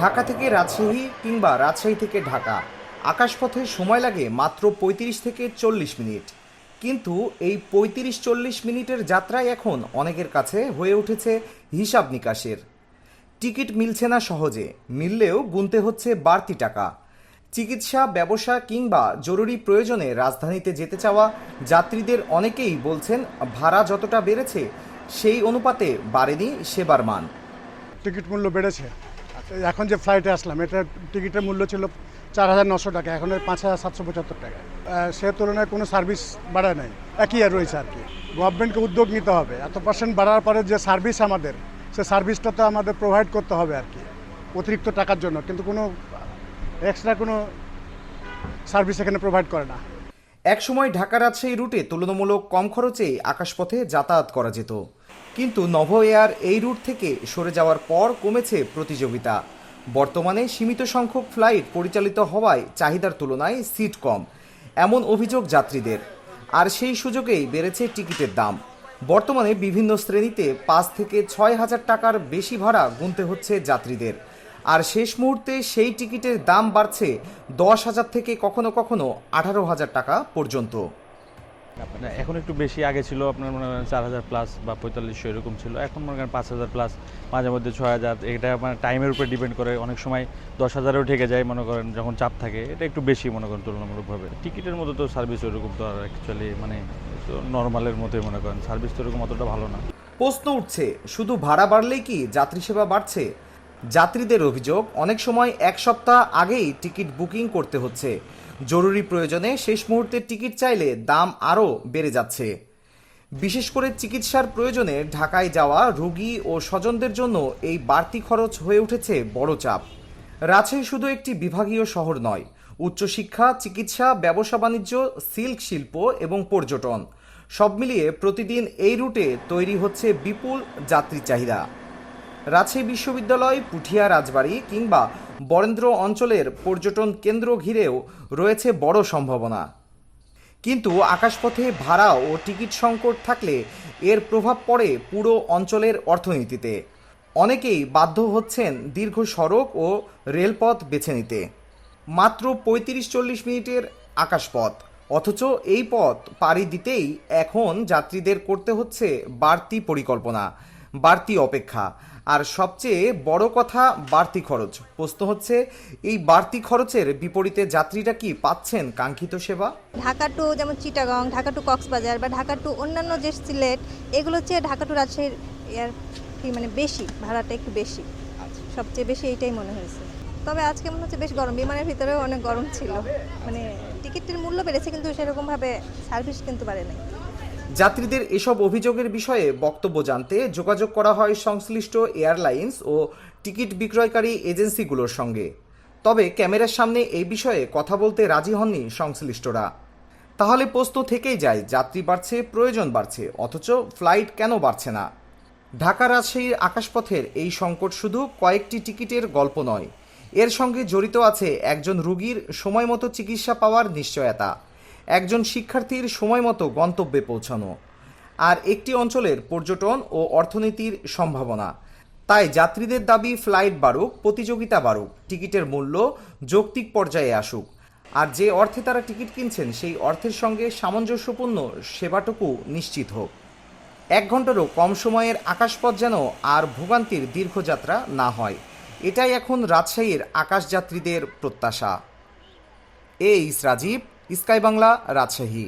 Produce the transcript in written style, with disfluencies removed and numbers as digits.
ঢাকা থেকে রাজশাহী কিংবা রাজশাহী থেকে ঢাকা আকাশপথে সময় লাগে মাত্র ৩৫ থেকে ৪০ মিনিট। কিন্তু এই ৩৫-৪০ মিনিটের যাত্রায় এখন অনেকের কাছে হয়ে উঠেছে হিসাব নিকাশের। টিকিট মিলছে না সহজে, মিললেও গুনতে হচ্ছে বাড়তি টাকা। চিকিৎসা, ব্যবসা কিংবা জরুরি প্রয়োজনে রাজধানীতে যেতে চাওয়া যাত্রীদের অনেকেই বলছেন ভাড়া যতটা বেড়েছে সেই অনুপাতে বাড়েনি সেবার মান। টিকিট মূল্য বেড়েছে। এখন যে ফ্লাইটে আসলাম এটার টিকিটের মূল্য ছিল ৪,৯০০ টাকা, এখন ৫,৭৭৫ টাকা। সে তুলনায় কোনো সার্ভিস বাড়ায় নাই, একই আর রয়েছে আর কি। গভর্নমেন্টকে উদ্যোগ নিতে হবে, এত পার্সেন্ট বাড়ার পরে যে সার্ভিস আমাদের, সে সার্ভিসটা তো আমাদের প্রোভাইড করতে হবে আর কি, অতিরিক্ত টাকার জন্য। কিন্তু কোনো এক্সট্রা কোনো সার্ভিস এখানে প্রোভাইড করে না। একসময় ঢাকা রাজশাহী রুটে তুলনামূলক কম খরচে আকাশপথে যাতায়াত করা যেত, কিন্তু নভ এয়ার এই রুট থেকে সরে যাওয়ার পর কমেছে প্রতিযোগিতা। বর্তমানে সীমিত সংখ্যক ফ্লাইট পরিচালিত হওয়ায় চাহিদার তুলনায় সিট কম, এমন অভিযোগ যাত্রীদের। আর সেই সুযোগেই বেড়েছে টিকিটের দাম। বর্তমানে বিভিন্ন শ্রেণীতে ৫ থেকে ৬ হাজার টাকার বেশি ভাড়া গুনতে হচ্ছে যাত্রীদের। আর শেষ মুহূর্তে সেই টিকিটের দাম বাড়ছে ১০,০০০ থেকে কখনো কখনো ১৮,০০০ টাকা পর্যন্ত। এখন একটু বেশি, আগে ছিল আপনার মনে করেন ৪,০০০ প্লাস বা ৪৫০০ এরকম ছিল, এখন মনে করেন ৫,০০০ প্লাস, মাঝে মধ্যে ৬,০০০। এটা মানে টাইমের উপরে ডিপেন্ড করে, অনেক সময় ১০,০০০ও ঠেকে যায় মনে করেন যখন চাপ থাকে। এটা একটু বেশি মনে করেন তুলনামূলকভাবে। টিকিটের মতো তো সার্ভিস ওইরকম তো আর অ্যাকচুয়ালি মানে নর্মালের মতোই মনে করেন, সার্ভিস তো এরকম অতটা ভালো না। প্রশ্ন উঠছে, শুধু ভাড়া বাড়লেই কি যাত্রী সেবা বাড়ছে? যাত্রীদের অভিযোগ, অনেক সময় এক সপ্তাহ আগেই টিকিট বুকিং করতে হচ্ছে। জরুরি প্রয়োজনে শেষ মুহূর্তে টিকিট চাইলে দাম আরও বেড়ে যাচ্ছে। বিশেষ করে চিকিৎসার প্রয়োজনে ঢাকায় যাওয়া রোগী ও স্বজনদের জন্য এই বাড়তি খরচ হয়ে উঠেছে বড় চাপ। রাজশাহী শুধু একটি বিভাগীয় শহর নয়, উচ্চশিক্ষা, চিকিৎসা, ব্যবসা বাণিজ্য, সিল্ক শিল্প এবং পর্যটন সব মিলিয়ে প্রতিদিন এই রুটে তৈরি হচ্ছে বিপুল যাত্রী চাহিদা। রাজশাহী বিশ্ববিদ্যালয়, পুঠিয়া রাজবাড়ী কিংবা বরেন্দ্র অঞ্চলের পর্যটন কেন্দ্র ঘিরেও রয়েছে বড় সম্ভাবনা। কিন্তু আকাশপথে ভাড়া ও টিকিট সংকট থাকলে এর প্রভাব পড়ে পুরো অঞ্চলের অর্থনীতিতে। অনেকেই বাধ্য হচ্ছেন দীর্ঘ সড়ক ও রেলপথ বেছে নিতে। মাত্র ৩৫-৪০ মিনিটের আকাশপথ, অথচ এই পথ পাড়ি দিতেই এখন যাত্রীদের করতে হচ্ছে বাড়তি পরিকল্পনা, বাড়তি অপেক্ষা, আর সবচেয়ে বড় কথা বাড়তি খরচ। প্রশ্ন হচ্ছে, এই বাড়তি খরচের বিপরীতে যাত্রীরা কি পাচ্ছেন কাঙ্ক্ষিত সেবা? ঢাকা টু যেমন চিটাগং, ঢাকা টু কক্সবাজার বা ঢাকা টু অন্যান্য যে সিলেট, এগুলো হচ্ছে ঢাকা টু রাজশাহীর এয়ার কি মানে বেশি, ভাড়াটা একটু বেশি, সবচেয়ে বেশি এইটাই মনে হয়েছে। তবে আজকে মনে হচ্ছে বেশ গরম, বিমানের ভিতরেও অনেক গরম ছিল। মানে টিকিটের মূল্য বেড়েছে কিন্তু সেরকমভাবে সার্ভিস কিন্তু বাড়ে নাই। যাত্রীদের এসব অভিযোগের বিষয়ে বক্তব্য জানতে যোগাযোগ করা হয় সংশ্লিষ্ট এয়ারলাইন্স ও টিকিট বিক্রয়কারী এজেন্সিগুলোর সঙ্গে। তবে ক্যামেরার সামনে এই বিষয়ে কথা বলতে রাজি হননি সংশ্লিষ্টরা। তাহলে প্রশ্ন থেকেই যায়, যাত্রী বাড়ছে, প্রয়োজন বাড়ছে, অথচ ফ্লাইট কেন বাড়ছে না? ঢাকা রাজশাহীর আকাশপথের এই সংকট শুধু কয়েকটি টিকিটের গল্প নয়, এর সঙ্গে জড়িত আছে একজন রোগীর সময় মতো চিকিৎসা পাওয়ার নিশ্চয়তা, একজন শিক্ষার্থীর সময় মতো গন্তব্যে পৌঁছানো, আর একটি অঞ্চলের পর্যটন ও অর্থনীতির সম্ভাবনা। তাই যাত্রীদের দাবি ফ্লাইট বাড়ুক, প্রতিযোগিতা বাড়ুক, টিকিটের মূল্য যৌক্তিক পর্যায়ে আসুক, আর যে অর্থে তারা টিকিট কিনছেন সেই অর্থের সঙ্গে সামঞ্জস্যপূর্ণ সেবাটুকু নিশ্চিত হোক। ১ ঘন্টারও কম সময়ের আকাশপথ যেন আর ভোগান্তির দীর্ঘযাত্রা না হয়, এটাই এখন রাজশাহীর আকাশযাত্রীদের প্রত্যাশা। রাজীব, স্কাই বাংলা, রাজশাহী।